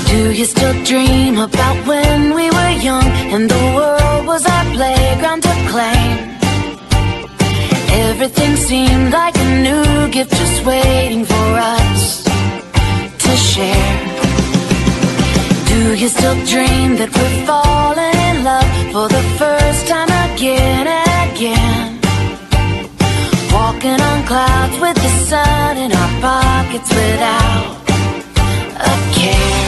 Do you still dream about when we were young and the world was our playground to claim? Everything seemed like a new gift just waiting for us to share. Do you still dream that we're falling in love for the first time again and again? Walking on clouds with the sun in our pockets without a care.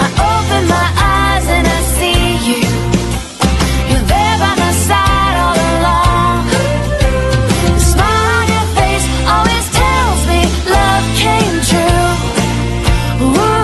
I open my eyes and I see you. You're there by my side all along. The smile on your face always tells me love came true. Ooh.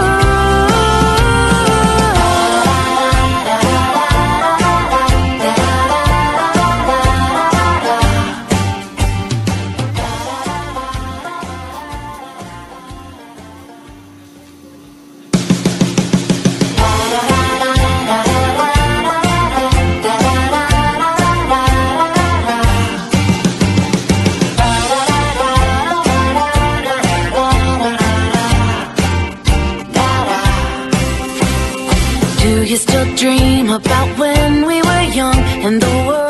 Do you still dream about when we were young and the world